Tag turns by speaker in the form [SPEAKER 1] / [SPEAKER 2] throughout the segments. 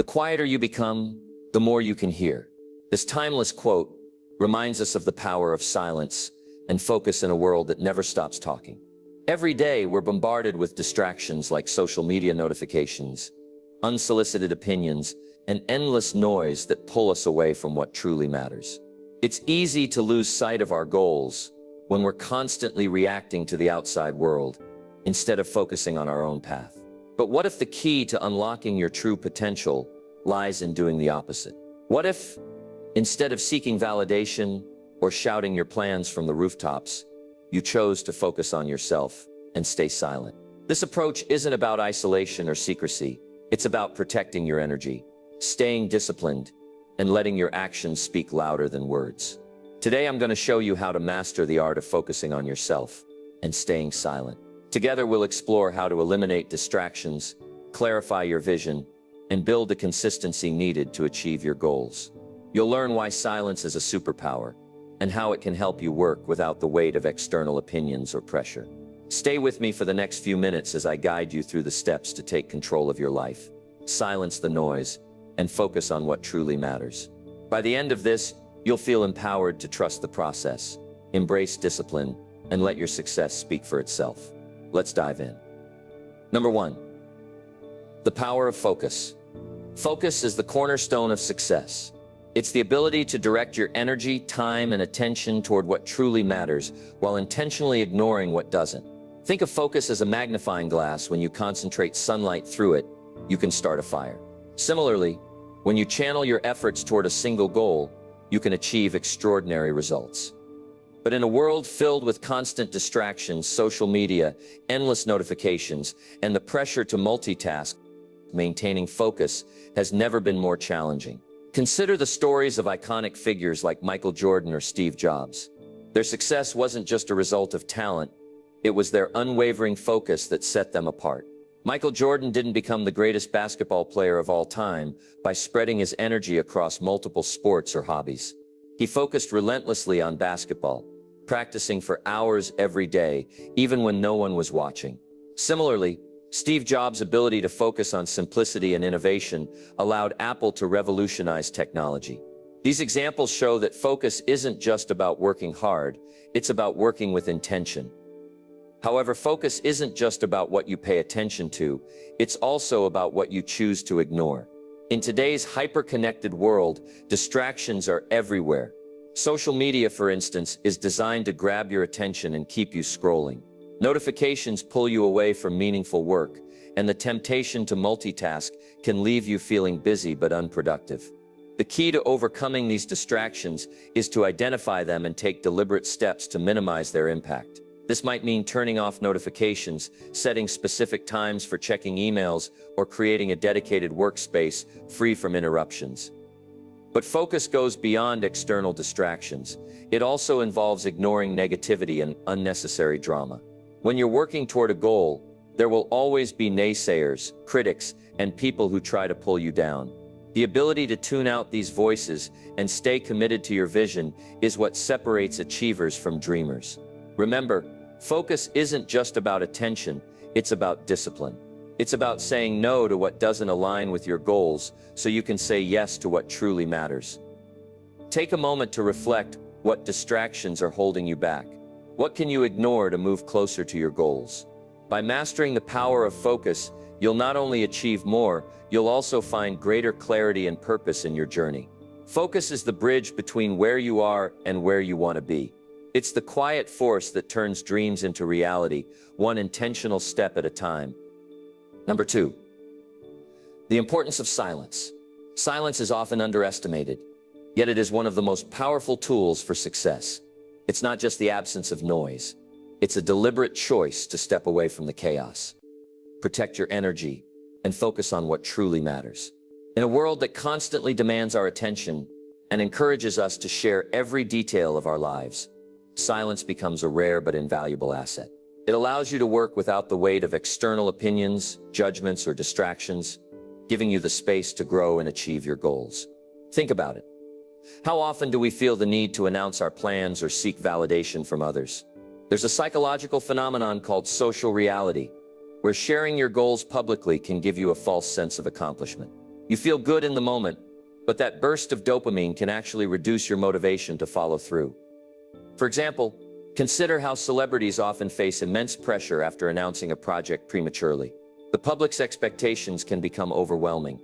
[SPEAKER 1] The quieter you become, the more you can hear. This timeless quote reminds us of the power of silence and focus in a world that never stops talking. Every day, we're bombarded with distractions like social media notifications, unsolicited opinions, and endless noise that pull us away from what truly matters. It's easy to lose sight of our goals when we're constantly reacting to the outside world instead of focusing on our own path. But what if the key to unlocking your true potential lies in doing the opposite? What if, instead of seeking validation or shouting your plans from the rooftops, you chose to focus on yourself and stay silent? This approach isn't about isolation or secrecy. It's about protecting your energy, staying disciplined, and letting your actions speak louder than words. Today, I'm going to show you how to master the art of focusing on yourself and staying silent. Together, we'll explore how to eliminate distractions, clarify your vision, and build the consistency needed to achieve your goals. You'll learn why silence is a superpower and how it can help you work without the weight of external opinions or pressure. Stay with me for the next few minutes as I guide you through the steps to take control of your life, silence the noise, and focus on what truly matters. By the end of this, you'll feel empowered to trust the process, embrace discipline, and let your success speak for itself. Let's dive in. Number 1, the power of focus. Focus is the cornerstone of success. It's the ability to direct your energy, time, and attention toward what truly matters while intentionally ignoring what doesn't. Think of focus as a magnifying glass. When you concentrate sunlight through it, you can start a fire. Similarly, when you channel your efforts toward a single goal, you can achieve extraordinary results. But in a world filled with constant distractions, social media, endless notifications, and the pressure to multitask, maintaining focus has never been more challenging. Consider the stories of iconic figures like Michael Jordan or Steve Jobs. Their success wasn't just a result of talent, it was their unwavering focus that set them apart. Michael Jordan didn't become the greatest basketball player of all time by spreading his energy across multiple sports or hobbies. He focused relentlessly on basketball, practicing for hours every day, even when no one was watching. Similarly, Steve Jobs' ability to focus on simplicity and innovation allowed Apple to revolutionize technology. These examples show that focus isn't just about working hard, it's about working with intention. However, focus isn't just about what you pay attention to, it's also about what you choose to ignore. In today's hyper-connected world, distractions are everywhere. Social media, for instance, is designed to grab your attention and keep you scrolling. Notifications pull you away from meaningful work, and the temptation to multitask can leave you feeling busy but unproductive. The key to overcoming these distractions is to identify them and take deliberate steps to minimize their impact. This might mean turning off notifications, setting specific times for checking emails, or creating a dedicated workspace free from interruptions. But focus goes beyond external distractions. It also involves ignoring negativity and unnecessary drama. When you're working toward a goal, there will always be naysayers, critics, and people who try to pull you down. The ability to tune out these voices and stay committed to your vision is what separates achievers from dreamers. Remember, focus isn't just about attention, it's about discipline. It's about saying no to what doesn't align with your goals so you can say yes to what truly matters. Take a moment to reflect what distractions are holding you back. What can you ignore to move closer to your goals? By mastering the power of focus, you'll not only achieve more, you'll also find greater clarity and purpose in your journey. Focus is the bridge between where you are and where you want to be. It's the quiet force that turns dreams into reality, one intentional step at a time. Number 2, the importance of silence. Silence is often underestimated, yet it is one of the most powerful tools for success. It's not just the absence of noise. It's a deliberate choice to step away from the chaos, protect your energy, and focus on what truly matters. In a world that constantly demands our attention and encourages us to share every detail of our lives, silence becomes a rare but invaluable asset. It allows you to work without the weight of external opinions, judgments, or distractions, giving you the space to grow and achieve your goals. Think about it. How often do we feel the need to announce our plans or seek validation from others? There's a psychological phenomenon called social reality, where sharing your goals publicly can give you a false sense of accomplishment. You feel good in the moment, but that burst of dopamine can actually reduce your motivation to follow through. For example, consider how celebrities often face immense pressure after announcing a project prematurely. The public's expectations can become overwhelming,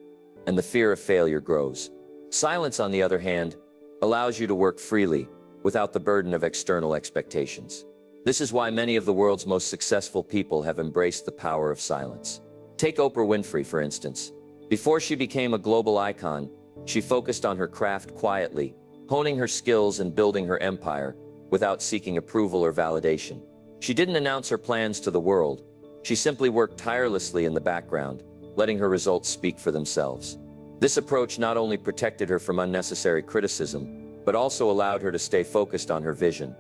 [SPEAKER 1] and the fear of failure grows. Silence, on the other hand, allows you to work freely, without the burden of external expectations. This is why many of the world's most successful people have embraced the power of silence. Take Oprah Winfrey, for instance. Before she became a global icon, she focused on her craft quietly, honing her skills and building her empire, without seeking approval or validation. She didn't announce her plans to the world. She simply worked tirelessly in the background, letting her results speak for themselves. This approach not only protected her from unnecessary criticism, but also allowed her to stay focused on her vision.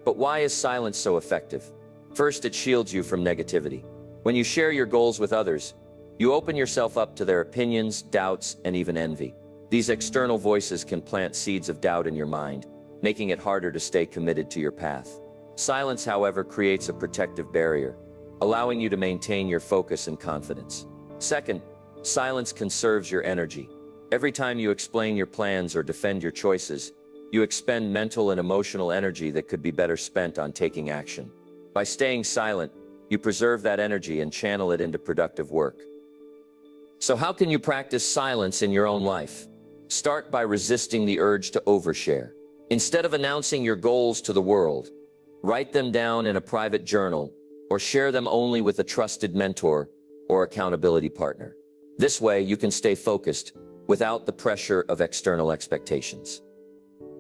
[SPEAKER 1] But why is silence so effective? First, it shields you from negativity. When you share your goals with others, you open yourself up to their opinions, doubts, and even envy. These external voices can plant seeds of doubt in your mind, making it harder to stay committed to your path. Silence, however, creates a protective barrier, allowing you to maintain your focus and confidence. Second, silence conserves your energy. Every time you explain your plans or defend your choices, you expend mental and emotional energy that could be better spent on taking action. By staying silent, you preserve that energy and channel it into productive work. So how can you practice silence in your own life? Start by resisting the urge to overshare. Instead of announcing your goals to the world, write them down in a private journal or share them only with a trusted mentor or accountability partner. This way, you can stay focused without the pressure of external expectations.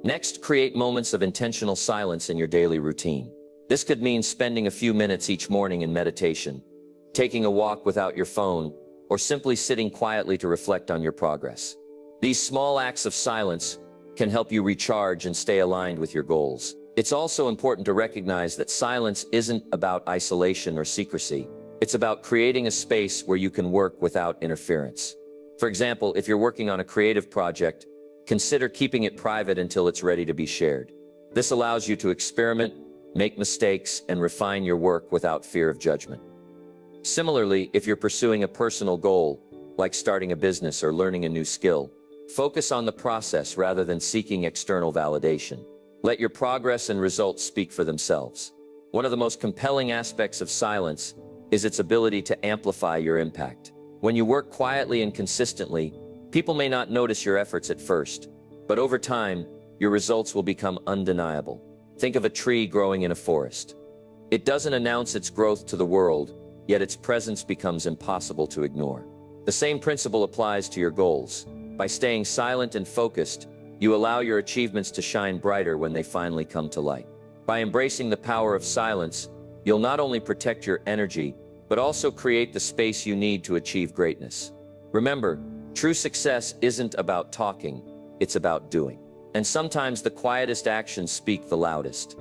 [SPEAKER 1] Next, create moments of intentional silence in your daily routine. This could mean spending a few minutes each morning in meditation, taking a walk without your phone, or simply sitting quietly to reflect on your progress. These small acts of silence can help you recharge and stay aligned with your goals. It's also important to recognize that silence isn't about isolation or secrecy. It's about creating a space where you can work without interference. For example, if you're working on a creative project, consider keeping it private until it's ready to be shared. This allows you to experiment, make mistakes, and refine your work without fear of judgment. Similarly, if you're pursuing a personal goal, like starting a business or learning a new skill, focus on the process rather than seeking external validation. Let your progress and results speak for themselves. One of the most compelling aspects of silence is its ability to amplify your impact. When you work quietly and consistently, people may not notice your efforts at first, but over time, your results will become undeniable. Think of a tree growing in a forest. It doesn't announce its growth to the world, yet its presence becomes impossible to ignore. The same principle applies to your goals. By staying silent and focused, you allow your achievements to shine brighter when they finally come to light. By embracing the power of silence, you'll not only protect your energy, but also create the space you need to achieve greatness. Remember, true success isn't about talking, it's about doing. And sometimes the quietest actions speak the loudest.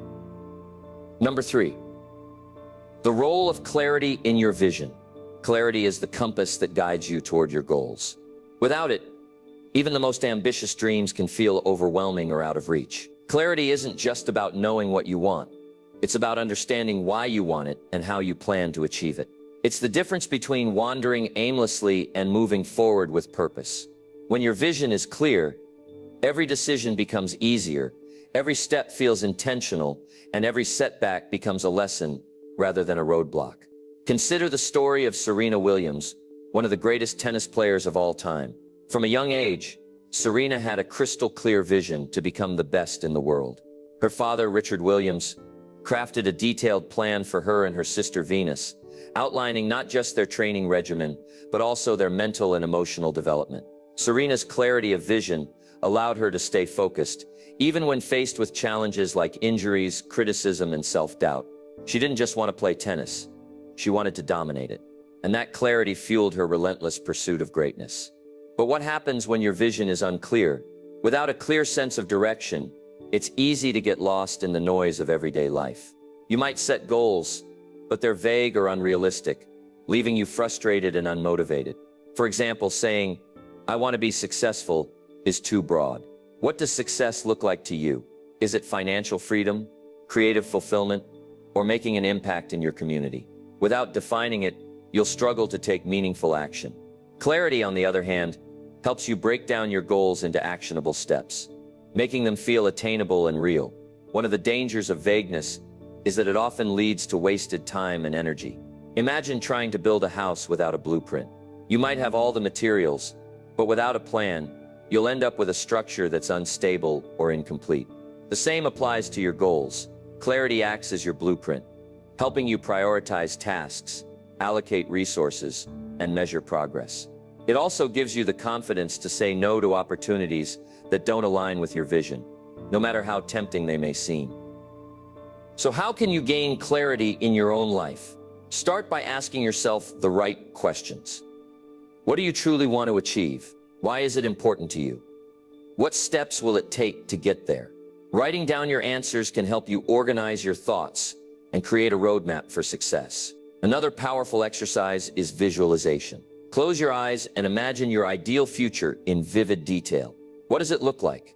[SPEAKER 1] Number 3, the role of clarity in your vision. Clarity is the compass that guides you toward your goals. Without it, even the most ambitious dreams can feel overwhelming or out of reach. Clarity isn't just about knowing what you want. It's about understanding why you want it and how you plan to achieve it. It's the difference between wandering aimlessly and moving forward with purpose. When your vision is clear, every decision becomes easier, every step feels intentional, and every setback becomes a lesson rather than a roadblock. Consider the story of Serena Williams, one of the greatest tennis players of all time. From a young age, Serena had a crystal clear vision to become the best in the world. Her father, Richard Williams, crafted a detailed plan for her and her sister Venus, outlining not just their training regimen, but also their mental and emotional development. Serena's clarity of vision allowed her to stay focused, even when faced with challenges like injuries, criticism, and self-doubt. She didn't just want to play tennis, she wanted to dominate it. And that clarity fueled her relentless pursuit of greatness. But what happens when your vision is unclear? Without a clear sense of direction, it's easy to get lost in the noise of everyday life. You might set goals, but they're vague or unrealistic, leaving you frustrated and unmotivated. For example, saying, "I want to be successful," is too broad. What does success look like to you? Is it financial freedom, creative fulfillment, or making an impact in your community? Without defining it, you'll struggle to take meaningful action. Clarity, on the other hand, helps you break down your goals into actionable steps, making them feel attainable and real. One of the dangers of vagueness is that it often leads to wasted time and energy. Imagine trying to build a house without a blueprint. You might have all the materials, but without a plan, you'll end up with a structure that's unstable or incomplete. The same applies to your goals. Clarity acts as your blueprint, helping you prioritize tasks, allocate resources, and measure progress. It also gives you the confidence to say no to opportunities that don't align with your vision, no matter how tempting they may seem. So how can you gain clarity in your own life? Start by asking yourself the right questions. What do you truly want to achieve? Why is it important to you? What steps will it take to get there? Writing down your answers can help you organize your thoughts and create a roadmap for success. Another powerful exercise is visualization. Close your eyes and imagine your ideal future in vivid detail. What does it look like?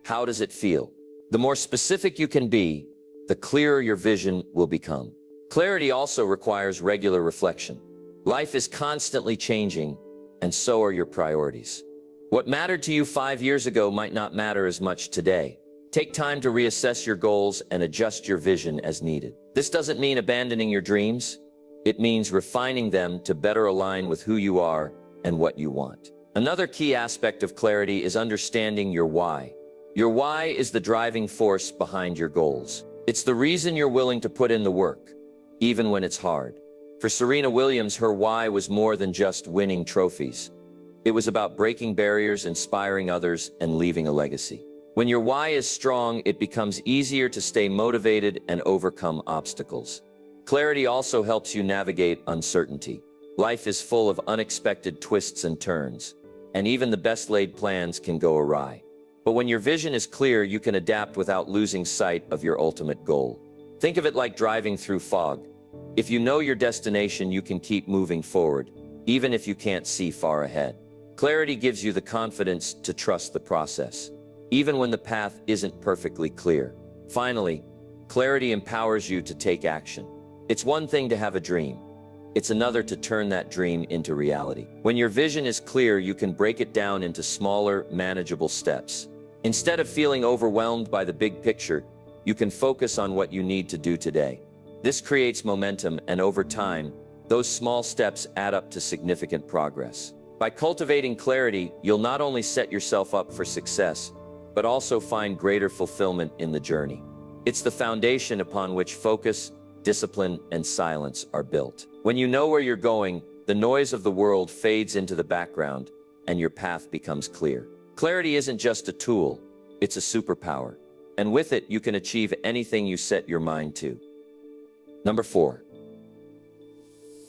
[SPEAKER 1] How does it feel? The more specific you can be, the clearer your vision will become. Clarity also requires regular reflection. Life is constantly changing, and so are your priorities. What mattered to you 5 years ago might not matter as much today. Take time to reassess your goals and adjust your vision as needed. This doesn't mean abandoning your dreams. It means refining them to better align with who you are and what you want. Another key aspect of clarity is understanding your why. Your why is the driving force behind your goals. It's the reason you're willing to put in the work, even when it's hard. For Serena Williams, her why was more than just winning trophies. It was about breaking barriers, inspiring others, and leaving a legacy. When your why is strong, it becomes easier to stay motivated and overcome obstacles. Clarity also helps you navigate uncertainty. Life is full of unexpected twists and turns, and even the best laid plans can go awry. But when your vision is clear, you can adapt without losing sight of your ultimate goal. Think of it like driving through fog. If you know your destination, you can keep moving forward, even if you can't see far ahead. Clarity gives you the confidence to trust the process, even when the path isn't perfectly clear. Finally, clarity empowers you to take action. It's one thing to have a dream. It's another to turn that dream into reality. When your vision is clear, you can break it down into smaller, manageable steps. Instead of feeling overwhelmed by the big picture, you can focus on what you need to do today. This creates momentum, and over time, those small steps add up to significant progress. By cultivating clarity, you'll not only set yourself up for success, but also find greater fulfillment in the journey. It's the foundation upon which focus, discipline, and silence are built. When you know where you're going, the noise of the world fades into the background, and your path becomes clear. Clarity isn't just a tool, it's a superpower. And with it, you can achieve anything you set your mind to. Number 4.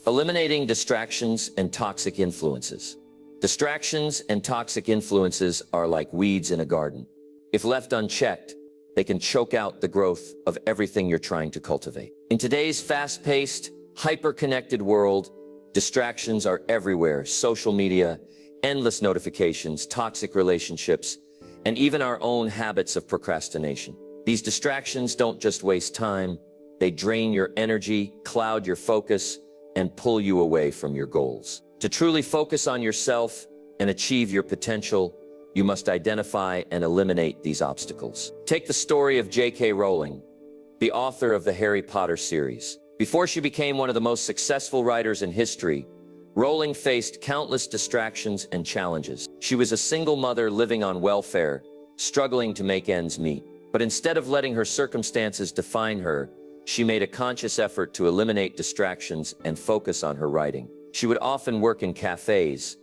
[SPEAKER 1] Eliminating distractions and toxic influences. Distractions and toxic influences are like weeds in a garden. If left unchecked, they can choke out the growth of everything you're trying to cultivate. In today's fast-paced, hyper-connected world, distractions are everywhere. Social media, endless notifications, toxic relationships, and even our own habits of procrastination. These distractions don't just waste time, they drain your energy, cloud your focus, and pull you away from your goals. To truly focus on yourself and achieve your potential, you must identify and eliminate these obstacles. Take the story of J.K. Rowling, the author of the Harry Potter series. Before she became one of the most successful writers in history, Rowling faced countless distractions and challenges. She was a single mother living on welfare, struggling to make ends meet. But instead of letting her circumstances define her, she made a conscious effort to eliminate distractions and focus on her writing. She would often work in cafes,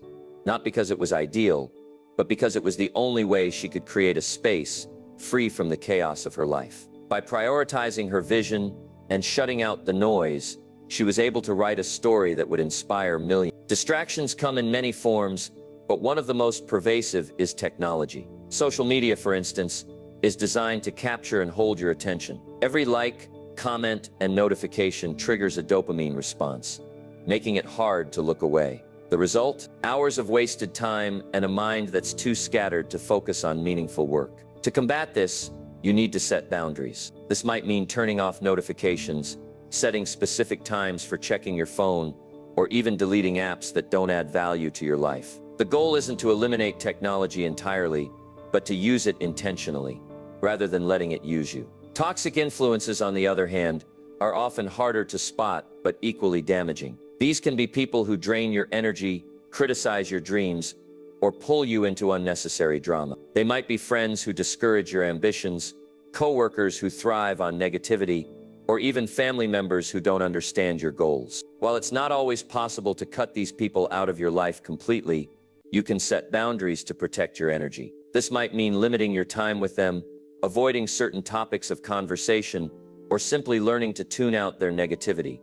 [SPEAKER 1] not because it was ideal, but because it was the only way she could create a space free from the chaos of her life. By prioritizing her vision and shutting out the noise, she was able to write a story that would inspire millions. Distractions come in many forms, but one of the most pervasive is technology. Social media, for instance, is designed to capture and hold your attention. Every like, comment, and notification triggers a dopamine response, making it hard to look away. The result? Hours of wasted time and a mind that's too scattered to focus on meaningful work. To combat this, you need to set boundaries. This might mean turning off notifications, setting specific times for checking your phone, or even deleting apps that don't add value to your life. The goal isn't to eliminate technology entirely, but to use it intentionally, rather than letting it use you. Toxic influences, on the other hand, are often harder to spot, but equally damaging. These can be people who drain your energy, criticize your dreams, or pull you into unnecessary drama. They might be friends who discourage your ambitions, coworkers who thrive on negativity, or even family members who don't understand your goals. While it's not always possible to cut these people out of your life completely, you can set boundaries to protect your energy. This might mean limiting your time with them, avoiding certain topics of conversation, or simply learning to tune out their negativity.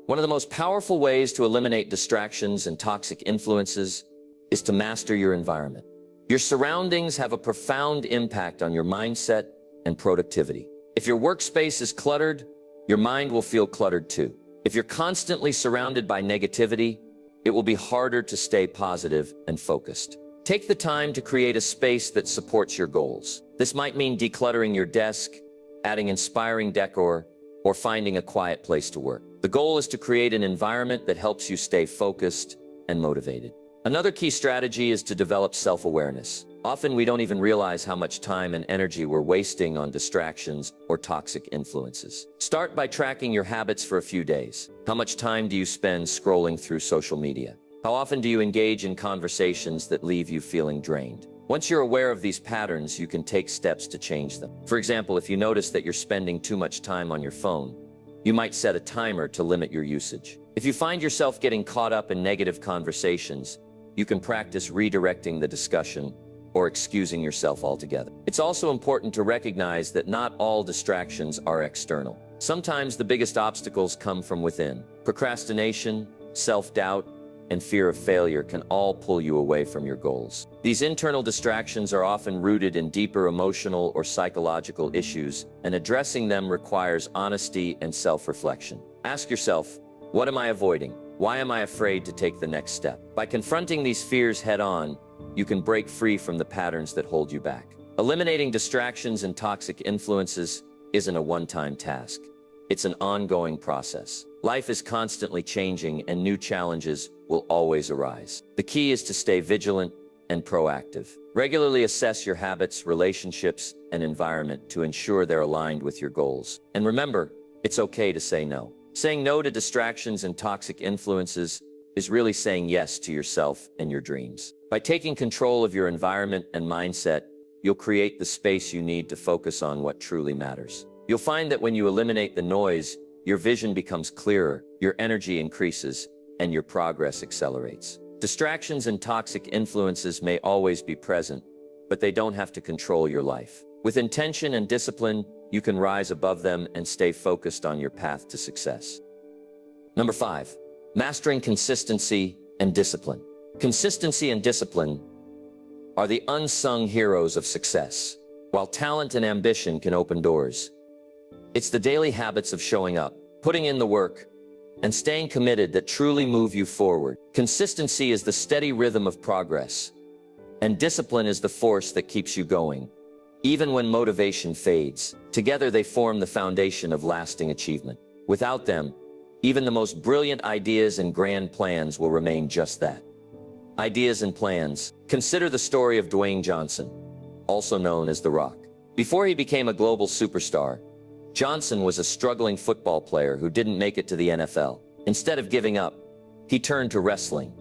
[SPEAKER 1] One of the most powerful ways to eliminate distractions and toxic influences is to master your environment. Your surroundings have a profound impact on your mindset and productivity. If your workspace is cluttered, your mind will feel cluttered too. If you're constantly surrounded by negativity, it will be harder to stay positive and focused. Take the time to create a space that supports your goals. This might mean decluttering your desk, adding inspiring decor, or finding a quiet place to work. The goal is to create an environment that helps you stay focused and motivated. Another key strategy is to develop self-awareness. Often we don't even realize how much time and energy we're wasting on distractions or toxic influences. Start by tracking your habits for a few days. How much time do you spend scrolling through social media? How often do you engage in conversations that leave you feeling drained? Once you're aware of these patterns, you can take steps to change them. For example, if you notice that you're spending too much time on your phone, you might set a timer to limit your usage. If you find yourself getting caught up in negative conversations, you can practice redirecting the discussion or excusing yourself altogether. It's also important to recognize that not all distractions are external. Sometimes the biggest obstacles come from within. Procrastination, self-doubt, and fear of failure can all pull you away from your goals. These internal distractions are often rooted in deeper emotional or psychological issues, and addressing them requires honesty and self-reflection. Ask yourself, what am I avoiding? Why am I afraid to take the next step? By confronting these fears head-on, you can break free from the patterns that hold you back. Eliminating distractions and toxic influences isn't a one-time task. It's an ongoing process. Life is constantly changing and new challenges will always arise. The key is to stay vigilant and proactive. Regularly assess your habits, relationships, and environment to ensure they're aligned with your goals. And remember, it's okay to say no. Saying no to distractions and toxic influences is really saying yes to yourself and your dreams. By taking control of your environment and mindset, you'll create the space you need to focus on what truly matters. You'll find that when you eliminate the noise, your vision becomes clearer, your energy increases, and your progress accelerates. Distractions and toxic influences may always be present, but they don't have to control your life. With intention and discipline, you can rise above them and stay focused on your path to success. Number 5, mastering consistency and discipline. Consistency and discipline are the unsung heroes of success. While talent and ambition can open doors, it's the daily habits of showing up, putting in the work, and staying committed that truly move you forward. Consistency is the steady rhythm of progress, and discipline is the force that keeps you going, even when motivation fades. Together they form the foundation of lasting achievement. Without them, even the most brilliant ideas and grand plans will remain just that. Ideas and plans. Consider the story of Dwayne Johnson, also known as The Rock. Before he became a global superstar, Johnson was a struggling football player who didn't make it to the NFL. Instead of giving up, he turned to wrestling,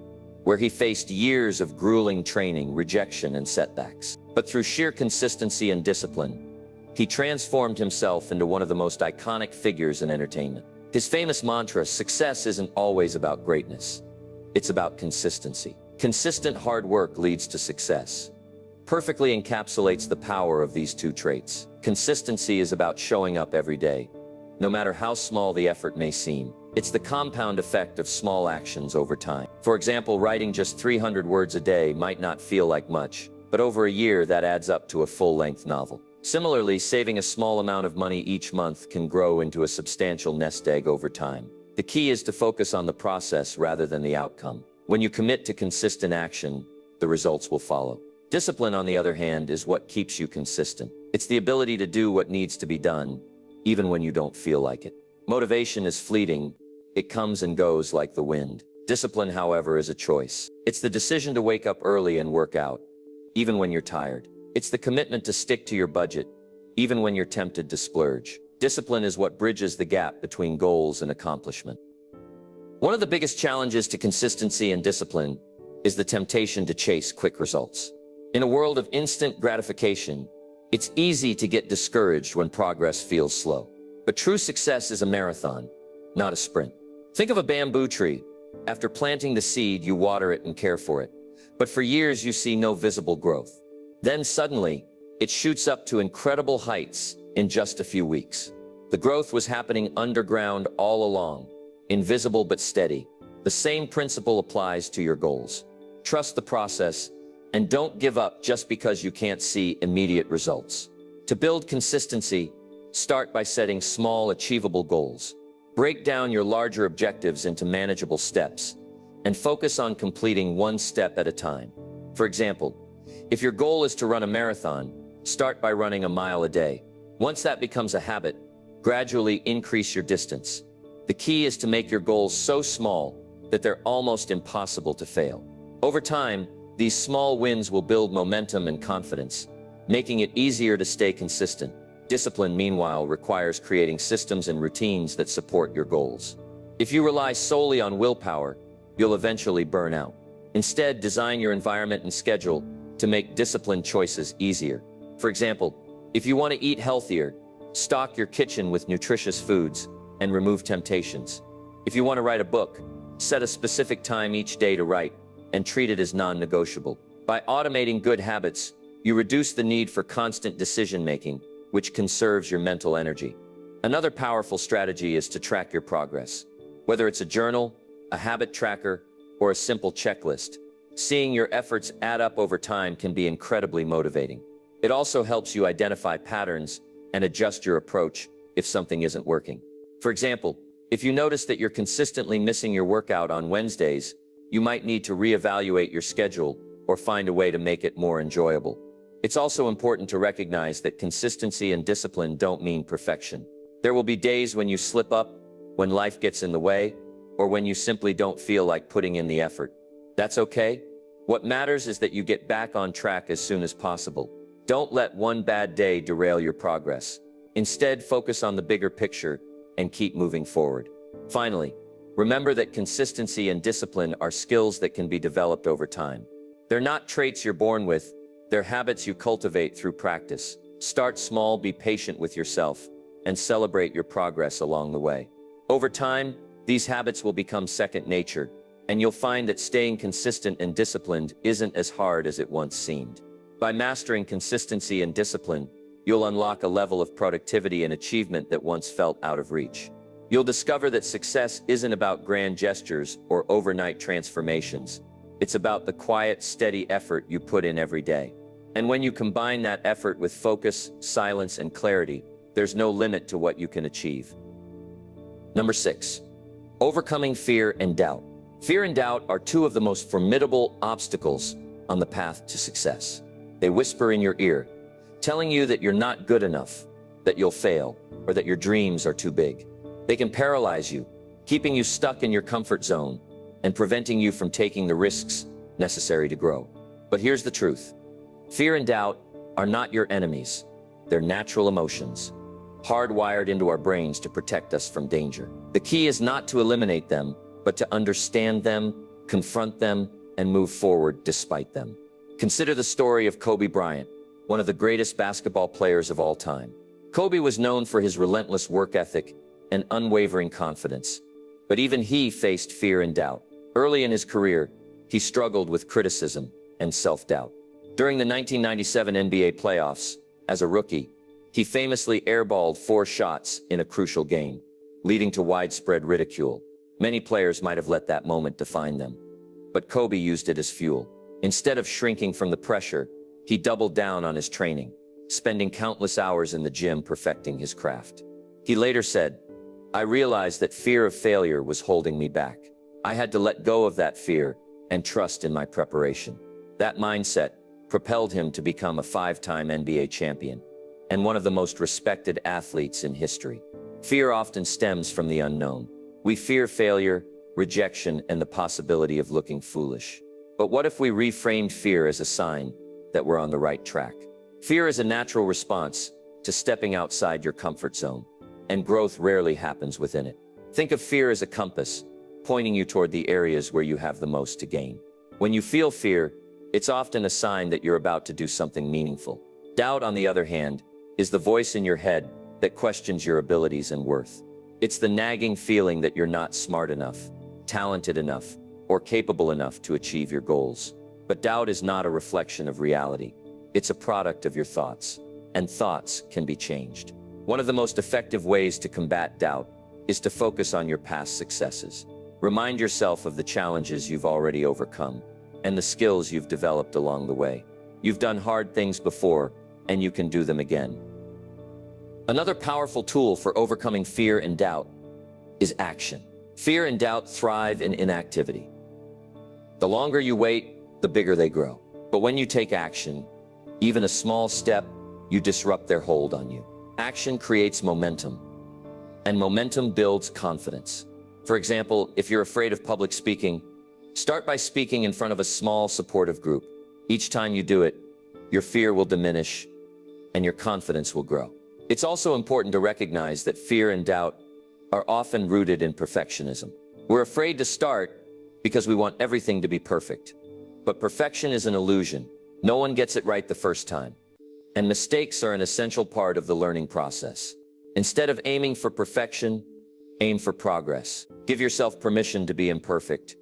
[SPEAKER 1] where he faced years of grueling training, rejection, and setbacks. But through sheer consistency and discipline, he transformed himself into one of the most iconic figures in entertainment. His famous mantra, "Success isn't always about greatness. It's about consistency. Consistent hard work leads to success," perfectly encapsulates the power of these two traits. Consistency is about showing up every day, no matter how small the effort may seem. It's the compound effect of small actions over time. For example, writing just 300 words a day might not feel like much, but over a year that adds up to a full-length novel. Similarly, saving a small amount of money each month can grow into a substantial nest egg over time. The key is to focus on the process rather than the outcome. When you commit to consistent action, the results will follow. Discipline, on the other hand, is what keeps you consistent. It's the ability to do what needs to be done, even when you don't feel like it. Motivation is fleeting, It comes and goes like the wind. Discipline, however, is a choice. It's the decision to wake up early and work out, even when you're tired. It's the commitment to stick to your budget, even when you're tempted to splurge. Discipline is what bridges the gap between goals and accomplishment. One of the biggest challenges to consistency and discipline is the temptation to chase quick results. In a world of instant gratification, it's easy to get discouraged when progress feels slow. But true success is a marathon, not a sprint. Think of a bamboo tree. After planting the seed, you water it and care for it. But for years, you see no visible growth. Then suddenly, it shoots up to incredible heights in just a few weeks. The growth was happening underground all along, invisible but steady. The same principle applies to your goals. Trust the process and don't give up just because you can't see immediate results. To build consistency, start by setting small, achievable goals. Break down your larger objectives into manageable steps and focus on completing one step at a time. For example, if your goal is to run a marathon, start by running a mile a day. Once that becomes a habit, gradually increase your distance. The key is to make your goals so small that they're almost impossible to fail. Over time, these small wins will build momentum and confidence, making it easier to stay consistent. Discipline, meanwhile, requires creating systems and routines that support your goals. If you rely solely on willpower, you'll eventually burn out. Instead, design your environment and schedule to make disciplined choices easier. For example, if you want to eat healthier, stock your kitchen with nutritious foods and remove temptations. If you want to write a book, set a specific time each day to write and treat it as non-negotiable. By automating good habits, you reduce the need for constant decision-making, which conserves your mental energy. Another powerful strategy is to track your progress. Whether it's a journal, a habit tracker, or a simple checklist, seeing your efforts add up over time can be incredibly motivating. It also helps you identify patterns and adjust your approach if something isn't working. For example, if you notice that you're consistently missing your workout on Wednesdays, you might need to reevaluate your schedule or find a way to make it more enjoyable. It's also important to recognize that consistency and discipline don't mean perfection. There will be days when you slip up, when life gets in the way, or when you simply don't feel like putting in the effort. That's okay. What matters is that you get back on track as soon as possible. Don't let one bad day derail your progress. Instead, focus on the bigger picture and keep moving forward. Finally, remember that consistency and discipline are skills that can be developed over time. They're not traits you're born with, they're habits you cultivate through practice. Start small, be patient with yourself, and celebrate your progress along the way. Over time, these habits will become second nature, and you'll find that staying consistent and disciplined isn't as hard as it once seemed. By mastering consistency and discipline, you'll unlock a level of productivity and achievement that once felt out of reach. You'll discover that success isn't about grand gestures or overnight transformations. It's about the quiet, steady effort you put in every day. And when you combine that effort with focus, silence, and clarity, there's no limit to what you can achieve. Number 6, overcoming fear and doubt. Fear and doubt are two of the most formidable obstacles on the path to success. They whisper in your ear, telling you that you're not good enough, that you'll fail, or that your dreams are too big. They can paralyze you, keeping you stuck in your comfort zone and preventing you from taking the risks necessary to grow. But here's the truth. Fear and doubt are not your enemies. They're natural emotions, hardwired into our brains to protect us from danger. The key is not to eliminate them, but to understand them, confront them, and move forward despite them. Consider the story of Kobe Bryant, one of the greatest basketball players of all time. Kobe was known for his relentless work ethic and unwavering confidence, but even he faced fear and doubt. Early in his career, he struggled with criticism and self-doubt. During the 1997 NBA playoffs, as a rookie, he famously airballed 4 shots in a crucial game, leading to widespread ridicule. Many players might have let that moment define them, but Kobe used it as fuel. Instead of shrinking from the pressure, he doubled down on his training, spending countless hours in the gym perfecting his craft. He later said, "I realized that fear of failure was holding me back. I had to let go of that fear and trust in my preparation." That mindset propelled him to become a 5-time NBA champion and one of the most respected athletes in history. Fear often stems from the unknown. We fear failure, rejection, and the possibility of looking foolish. But what if we reframed fear as a sign that we're on the right track? Fear is a natural response to stepping outside your comfort zone, and growth rarely happens within it. Think of fear as a compass, pointing you toward the areas where you have the most to gain. When you feel fear, it's often a sign that you're about to do something meaningful. Doubt, on the other hand, is the voice in your head that questions your abilities and worth. It's the nagging feeling that you're not smart enough, talented enough, or capable enough to achieve your goals. But doubt is not a reflection of reality. It's a product of your thoughts, and thoughts can be changed. One of the most effective ways to combat doubt is to focus on your past successes. Remind yourself of the challenges you've already overcome and the skills you've developed along the way. You've done hard things before, and you can do them again. Another powerful tool for overcoming fear and doubt is action. Fear and doubt thrive in inactivity. The longer you wait, the bigger they grow. But when you take action, even a small step, you disrupt their hold on you. Action creates momentum, and momentum builds confidence. For example, if you're afraid of public speaking, start by speaking in front of a small, supportive group. Each time you do it, your fear will diminish and your confidence will grow. It's also important to recognize that fear and doubt are often rooted in perfectionism. We're afraid to start because we want everything to be perfect. But perfection is an illusion. No one gets it right the first time. And mistakes are an essential part of the learning process. Instead of aiming for perfection, aim for progress. Give yourself permission to be imperfect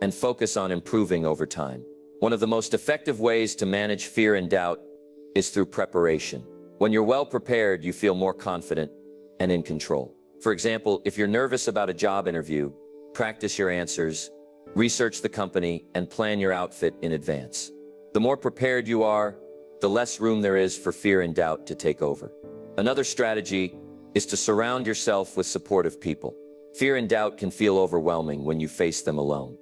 [SPEAKER 1] and focus on improving over time. One of the most effective ways to manage fear and doubt is through preparation. When you're well prepared, you feel more confident and in control. For example, if you're nervous about a job interview, practice your answers, research the company, and plan your outfit in advance. The more prepared you are, the less room there is for fear and doubt to take over. Another strategy is to surround yourself with supportive people. Fear and doubt can feel overwhelming when you face them alone.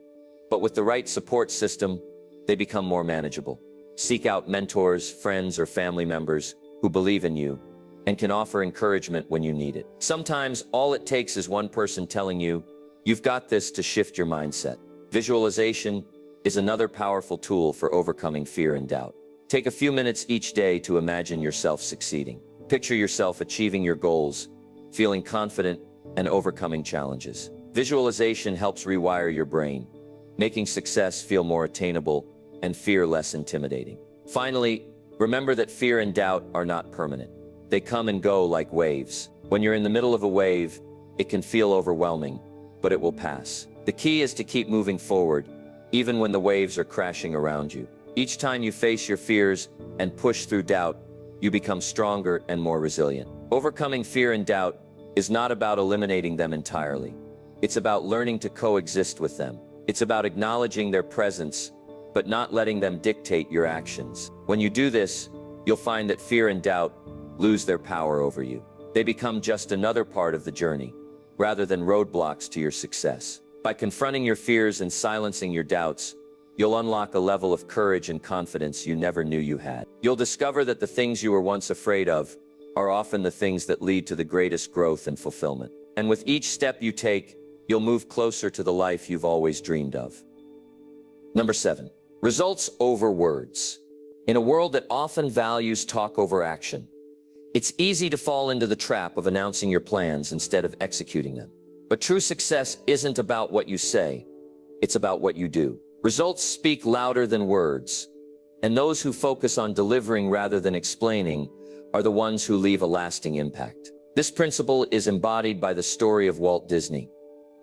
[SPEAKER 1] But with the right support system, they become more manageable. Seek out mentors, friends, or family members who believe in you and can offer encouragement when you need it. Sometimes all it takes is one person telling you, "You've got this," to shift your mindset. Visualization is another powerful tool for overcoming fear and doubt. Take a few minutes each day to imagine yourself succeeding. Picture yourself achieving your goals, feeling confident, and overcoming challenges. Visualization helps rewire your brain, making success feel more attainable and fear less intimidating. Finally, remember that fear and doubt are not permanent. They come and go like waves. When you're in the middle of a wave, it can feel overwhelming, but it will pass. The key is to keep moving forward, even when the waves are crashing around you. Each time you face your fears and push through doubt, you become stronger and more resilient. Overcoming fear and doubt is not about eliminating them entirely. It's about learning to coexist with them. It's about acknowledging their presence, but not letting them dictate your actions. When you do this, you'll find that fear and doubt lose their power over you. They become just another part of the journey, rather than roadblocks to your success. By confronting your fears and silencing your doubts, you'll unlock a level of courage and confidence you never knew you had. You'll discover that the things you were once afraid of are often the things that lead to the greatest growth and fulfillment. And with each step you take, you'll move closer to the life you've always dreamed of. Number 7, results over words. In a world that often values talk over action, it's easy to fall into the trap of announcing your plans instead of executing them. But true success isn't about what you say, it's about what you do. Results speak louder than words, and those who focus on delivering rather than explaining are the ones who leave a lasting impact. This principle is embodied by the story of Walt Disney,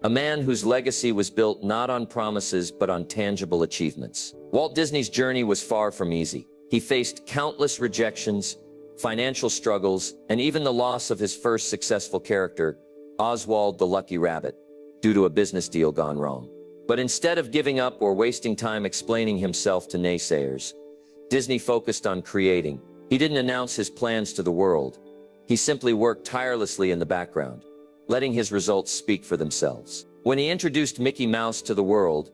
[SPEAKER 1] a man whose legacy was built not on promises but on tangible achievements. Walt Disney's journey was far from easy. He faced countless rejections, financial struggles, and even the loss of his first successful character, Oswald the Lucky Rabbit, due to a business deal gone wrong. But instead of giving up or wasting time explaining himself to naysayers, Disney focused on creating. He didn't announce his plans to the world. He simply worked tirelessly in the background, letting his results speak for themselves. When he introduced Mickey Mouse to the world,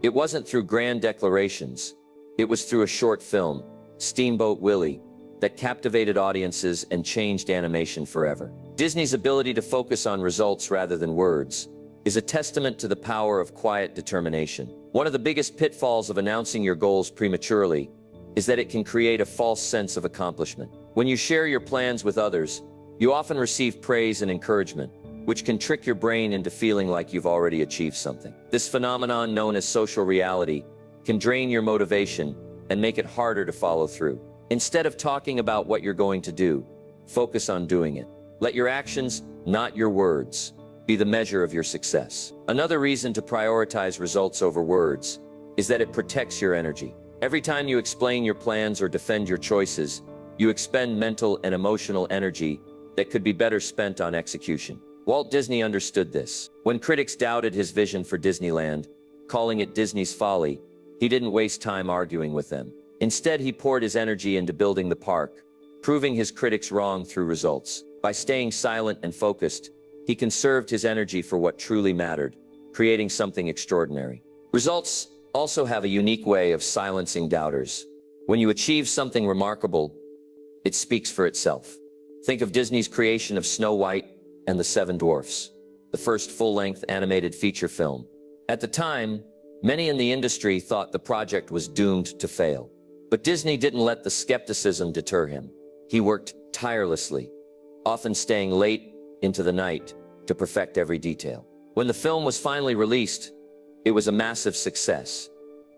[SPEAKER 1] it wasn't through grand declarations. It was through a short film, Steamboat Willie, that captivated audiences and changed animation forever. Disney's ability to focus on results rather than words is a testament to the power of quiet determination. One of the biggest pitfalls of announcing your goals prematurely is that it can create a false sense of accomplishment. When you share your plans with others, you often receive praise and encouragement, which can trick your brain into feeling like you've already achieved something. This phenomenon, known as social reality, can drain your motivation and make it harder to follow through. Instead of talking about what you're going to do, focus on doing it. Let your actions, not your words, be the measure of your success. Another reason to prioritize results over words is that it protects your energy. Every time you explain your plans or defend your choices, you expend mental and emotional energy that could be better spent on execution. Walt Disney understood this. When critics doubted his vision for Disneyland, calling it Disney's folly, he didn't waste time arguing with them. Instead, he poured his energy into building the park, proving his critics wrong through results. By staying silent and focused, he conserved his energy for what truly mattered, creating something extraordinary. Results also have a unique way of silencing doubters. When you achieve something remarkable, it speaks for itself. Think of Disney's creation of Snow White and the Seven Dwarfs, the first full-length animated feature film. At the time, many in the industry thought the project was doomed to fail. But Disney didn't let the skepticism deter him. He worked tirelessly, often staying late into the night to perfect every detail. When the film was finally released, it was a massive success,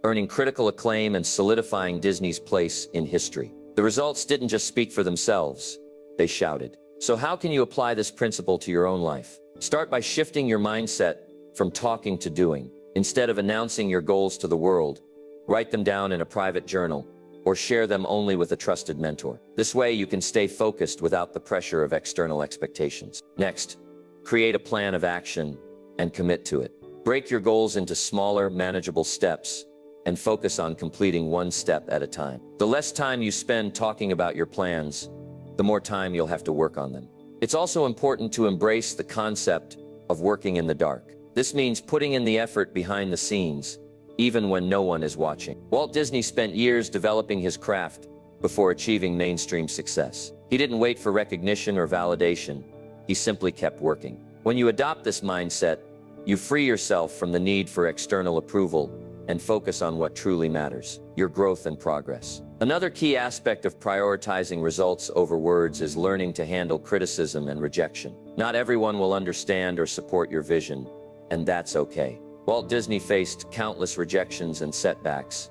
[SPEAKER 1] earning critical acclaim and solidifying Disney's place in history. The results didn't just speak for themselves, they shouted. So how can you apply this principle to your own life? Start by shifting your mindset from talking to doing. Instead of announcing your goals to the world, write them down in a private journal or share them only with a trusted mentor. This way you can stay focused without the pressure of external expectations. Next, create a plan of action and commit to it. Break your goals into smaller, manageable steps and focus on completing one step at a time. The less time you spend talking about your plans, the more time you'll have to work on them. It's also important to embrace the concept of working in the dark. This means putting in the effort behind the scenes, even when no one is watching. Walt Disney spent years developing his craft before achieving mainstream success. He didn't wait for recognition or validation. He simply kept working. When you adopt this mindset, you free yourself from the need for external approval and focus on what truly matters, your growth and progress. Another key aspect of prioritizing results over words is learning to handle criticism and rejection. Not everyone will understand or support your vision, and that's okay. Walt Disney faced countless rejections and setbacks,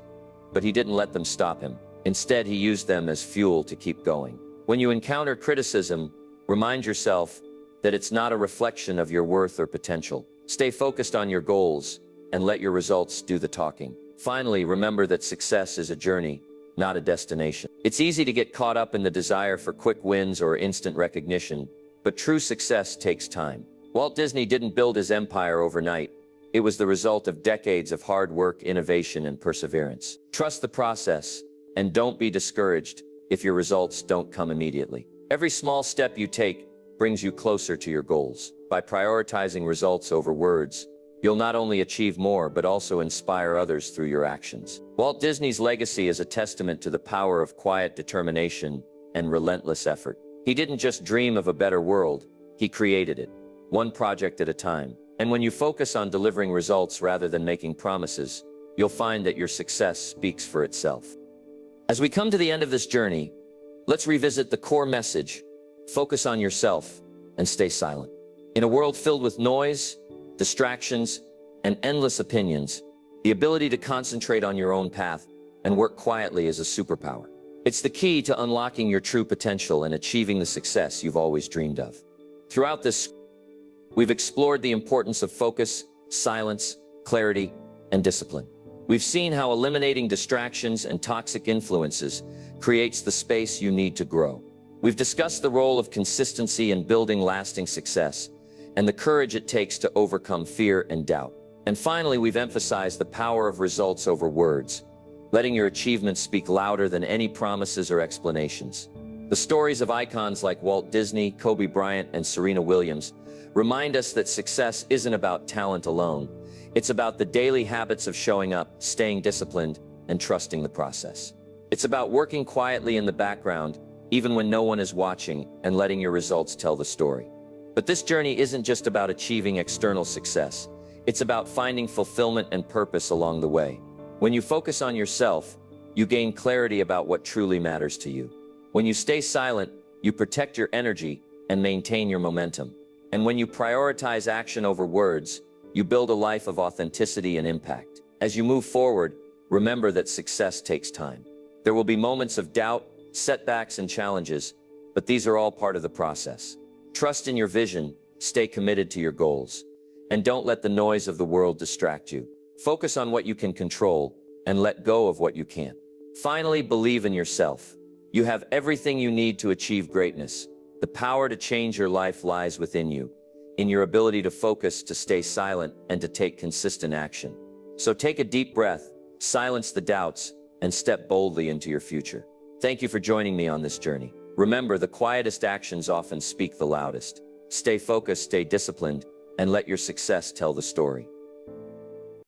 [SPEAKER 1] but he didn't let them stop him. Instead, he used them as fuel to keep going. When you encounter criticism, remind yourself that it's not a reflection of your worth or potential. Stay focused on your goals and let your results do the talking. Finally, remember that success is a journey, not a destination. It's easy to get caught up in the desire for quick wins or instant recognition, but true success takes time. Walt Disney didn't build his empire overnight. It was the result of decades of hard work, innovation, and perseverance. Trust the process, and don't be discouraged if your results don't come immediately. Every small step you take brings you closer to your goals. By prioritizing results over words, you'll not only achieve more, but also inspire others through your actions. Walt Disney's legacy is a testament to the power of quiet determination and relentless effort. He didn't just dream of a better world, he created it, one project at a time. And when you focus on delivering results rather than making promises, you'll find that your success speaks for itself. As we come to the end of this journey, let's revisit the core message: focus on yourself and stay silent. In a world filled with noise, distractions, and endless opinions, the ability to concentrate on your own path and work quietly is a superpower. It's the key to unlocking your true potential and achieving the success you've always dreamed of. Throughout this, we've explored the importance of focus, silence, clarity, and discipline. We've seen how eliminating distractions and toxic influences creates the space you need to grow. We've discussed the role of consistency in building lasting success and the courage it takes to overcome fear and doubt. And finally, we've emphasized the power of results over words, letting your achievements speak louder than any promises or explanations. The stories of icons like Walt Disney, Kobe Bryant, and Serena Williams remind us that success isn't about talent alone. It's about the daily habits of showing up, staying disciplined, and trusting the process. It's about working quietly in the background, even when no one is watching, and letting your results tell the story. But this journey isn't just about achieving external success. It's about finding fulfillment and purpose along the way. When you focus on yourself, you gain clarity about what truly matters to you. When you stay silent, you protect your energy and maintain your momentum. And when you prioritize action over words, you build a life of authenticity and impact. As you move forward, remember that success takes time. There will be moments of doubt, setbacks, and challenges, but these are all part of the process. Trust in your vision, stay committed to your goals, and don't let the noise of the world distract you. Focus on what you can control and let go of what you can't. Finally, believe in yourself. You have everything you need to achieve greatness. The power to change your life lies within you, in your ability to focus, to stay silent, and to take consistent action. So take a deep breath, silence the doubts, and step boldly into your future. Thank you for joining me on this journey. Remember, the quietest actions often speak the loudest. Stay focused, stay disciplined, and let your success tell the story.